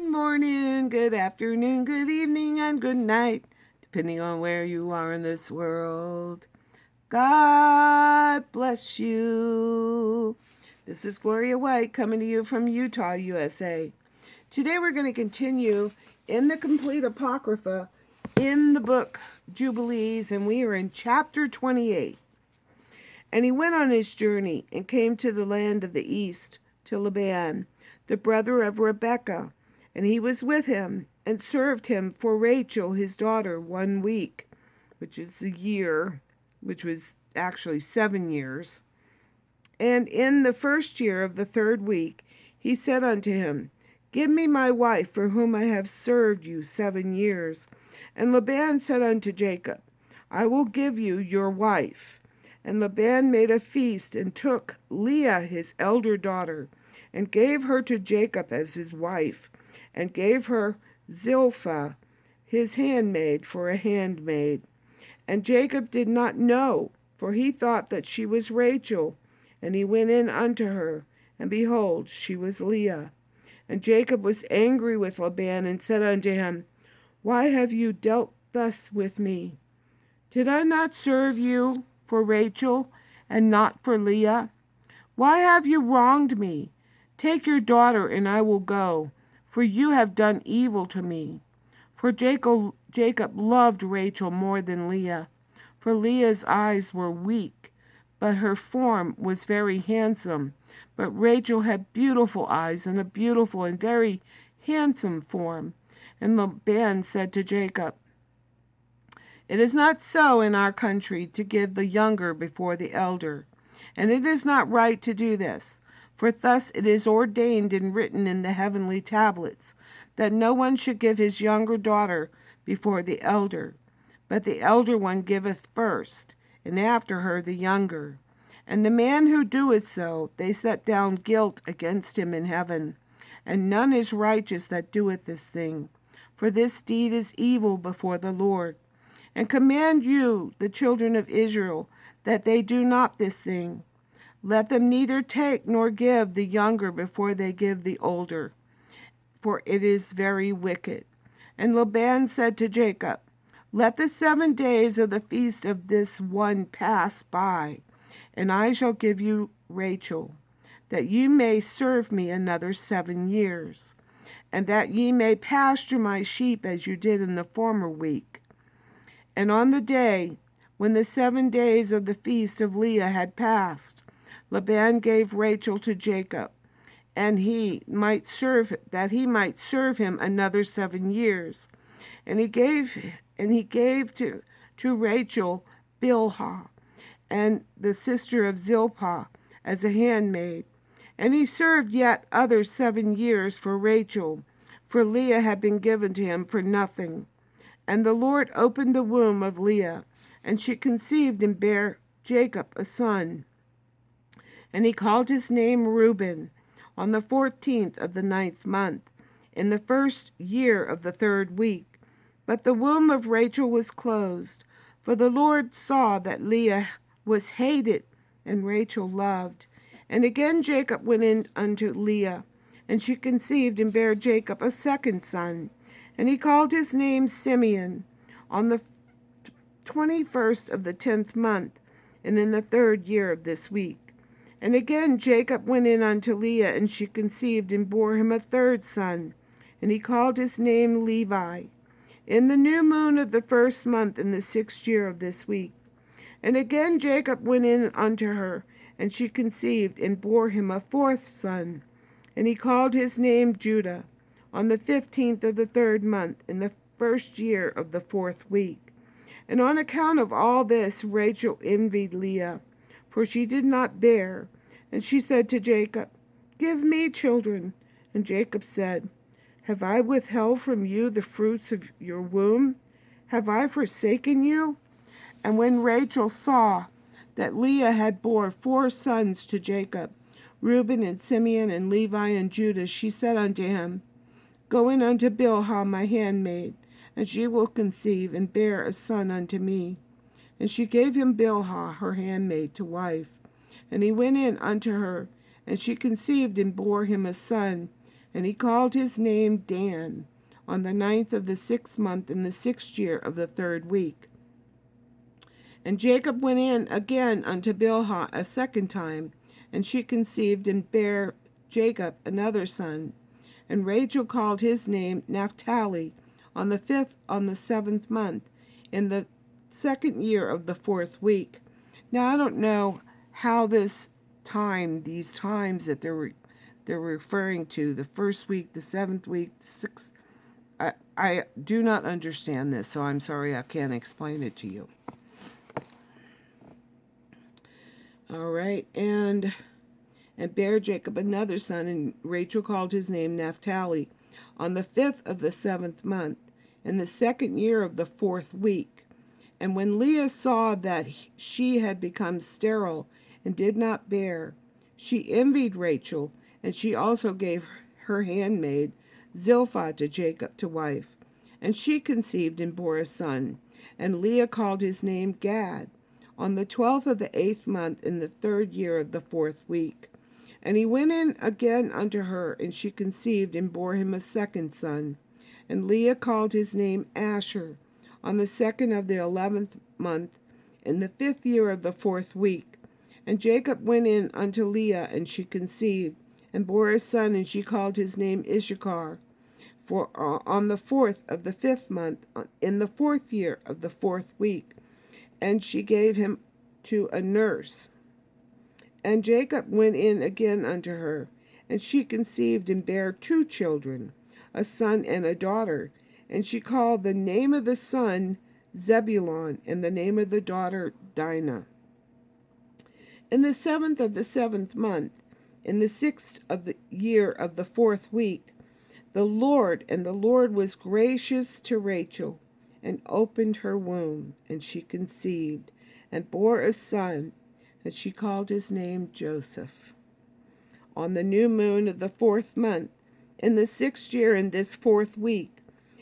Good morning, good afternoon, good evening, and good night, depending on where you are in this world. God bless you. This is Gloria White coming to you from Utah, USA. Today we're going to continue in the complete Apocrypha in the book Jubilees, and we are in chapter 28. And he went on his journey and came to the land of the east, to Laban, the brother of Rebekah. And he was with him, and served him for Rachel his daughter 1 week, which is a year, which was actually 7 years. And in the first year of the 3rd week he said unto him, Give me my wife, for whom I have served you 7 years. And Laban said unto Jacob, I will give you your wife. And Laban made a feast, and took Leah his elder daughter, and gave her to Jacob as his wife, and gave her Zilpah his handmaid for a handmaid. And Jacob did not know, for he thought that she was Rachel. And he went in unto her, and behold, she was Leah. And Jacob was angry with Laban, and said unto him, Why have you dealt thus with me? Did I not serve you for Rachel, and not for Leah? Why have you wronged me? Take your daughter, and I will go, for you have done evil to me. For Jacob loved Rachel more than Leah, for Leah's eyes were weak, but her form was very handsome. But Rachel had beautiful eyes, and a beautiful and very handsome form. And Laban said to Jacob, It is not so in our country to give the younger before the elder, and it is not right to do this. For thus it is ordained and written in the heavenly tablets, that no one should give his younger daughter before the elder, but the elder one giveth first, and after her the younger. And the man who doeth so, they set down guilt against him in heaven. And none is righteous that doeth this thing, for this deed is evil before the Lord. And command you, the children of Israel, that they do not this thing. Let them neither take nor give the younger before they give the older, for it is very wicked. And Laban said to Jacob, Let the 7 days of the feast of this one pass by, and I shall give you Rachel, that ye may serve me another 7 years, and that ye may pasture my sheep as you did in the former week. And on the day when the 7 days of the feast of Leah had passed, Laban gave Rachel to Jacob, and he might serve him another 7 years. And he gave to Rachel Bilhah, and the sister of Zilpah, as a handmaid. And he served yet other 7 years for Rachel, for Leah had been given to him for nothing. And the Lord opened the womb of Leah, and she conceived and bare Jacob a son. And he called his name Reuben, on the 14th of the 9th month, in the 1st year of the 3rd week. But the womb of Rachel was closed, for the Lord saw that Leah was hated, and Rachel loved. And again Jacob went in unto Leah, and she conceived and bare Jacob a second son. And he called his name Simeon, on the 21st of the 10th month, and in the 3rd year of this week. And again Jacob went in unto Leah, and she conceived and bore him a third son, and he called his name Levi, in the new moon of the 1st month, in the 6th year of this week. And again Jacob went in unto her, and she conceived and bore him a fourth son, and he called his name Judah, on the 15th of the 3rd month, in the 1st year of the 4th week. And on account of all this Rachel envied Leah, for she did not bear. And she said to Jacob, Give me children. And Jacob said, Have I withheld from you the fruits of your womb? Have I forsaken you? And when Rachel saw that Leah had borne 4 sons to Jacob, Reuben and Simeon and Levi and Judah, she said unto him, Go in unto Bilhah my handmaid, and she will conceive and bear a son unto me. And she gave him Bilhah her handmaid to wife. And he went in unto her, and she conceived and bore him a son. And he called his name Dan, on the 9th of the 6th month in the 6th year of the 3rd week. And Jacob went in again unto Bilhah a second time, and she conceived and bare Jacob another son. And Rachel called his name Naphtali, on the 5th on the 7th month, in the 2nd year of the 4th week. Now I don't know how these times that they're referring to, the 1st week, the 7th week, the 6th, I do not understand this, so I'm sorry I can't explain it to you. All right, and bare Jacob another son, and Rachel called his name Naphtali, on the 5th of the 7th month, in the 2nd year of the 4th week. And when Leah saw that she had become sterile and did not bear, she envied Rachel, and she also gave her handmaid Zilpah to Jacob to wife. And she conceived and bore a son, and Leah called his name Gad, on the 12th of the 8th month in the 3rd year of the 4th week. And he went in again unto her, and she conceived and bore him a second son. And Leah called his name Asher, on the 2nd of the 11th month, in the 5th year of the 4th week. And Jacob went in unto Leah, and she conceived, and bore a son, and she called his name Issachar, for on the 4th of the 5th month, in the 4th year of the 4th week. And she gave him to a nurse. And Jacob went in again unto her, and she conceived and bare 2 children, a son and a daughter. And she called the name of the son Zebulun, and the name of the daughter Dinah. In the 7th of the 7th month, in the 6th of the year of the 4th week, the Lord was gracious to Rachel, and opened her womb, and she conceived, and bore a son, and she called his name Joseph. On the new moon of the 4th month, in the 6th year in this 4th week,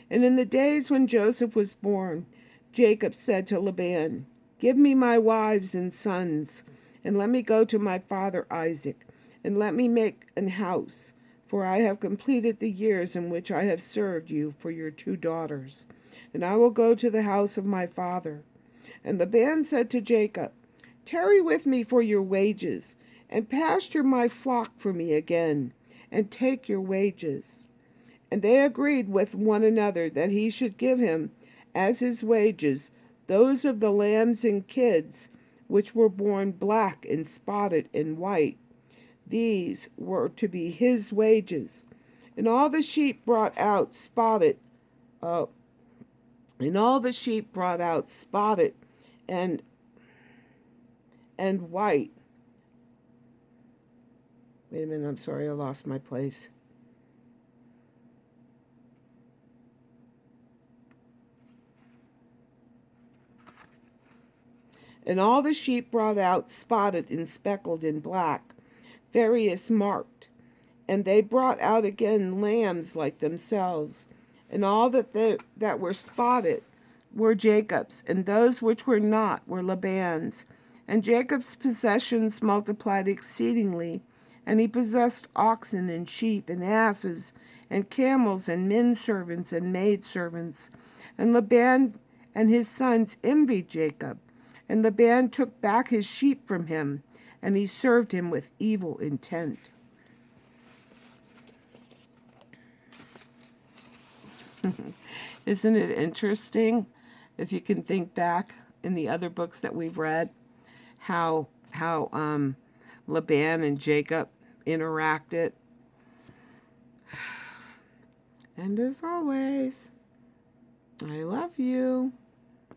and in the days when Joseph was born, Jacob said to Laban, Give me my wives and sons, and let me go to my father Isaac, and let me make an house, for I have completed the years in which I have served you for your 2 daughters, and I will go to the house of my father. And Laban said to Jacob, Tarry with me for your wages, and pasture my flock for me again, and take your wages. And they agreed with one another that he should give him as his wages those of the lambs and kids which were born black and spotted and white. These were to be his wages. And all the sheep brought out spotted, and white. Wait a minute, I'm sorry, I lost my place. And all the sheep brought out spotted and speckled and black, various marked. And they brought out again lambs like themselves. And all that were spotted were Jacob's, and those which were not were Laban's. And Jacob's possessions multiplied exceedingly, and he possessed oxen and sheep and asses and camels and men servants and maid servants. And Laban and his sons envied Jacob. And Laban took back his sheep from him, and he served him with evil intent. Isn't it interesting, if you can think back in the other books that we've read, how Laban and Jacob interacted? And as always, I love you.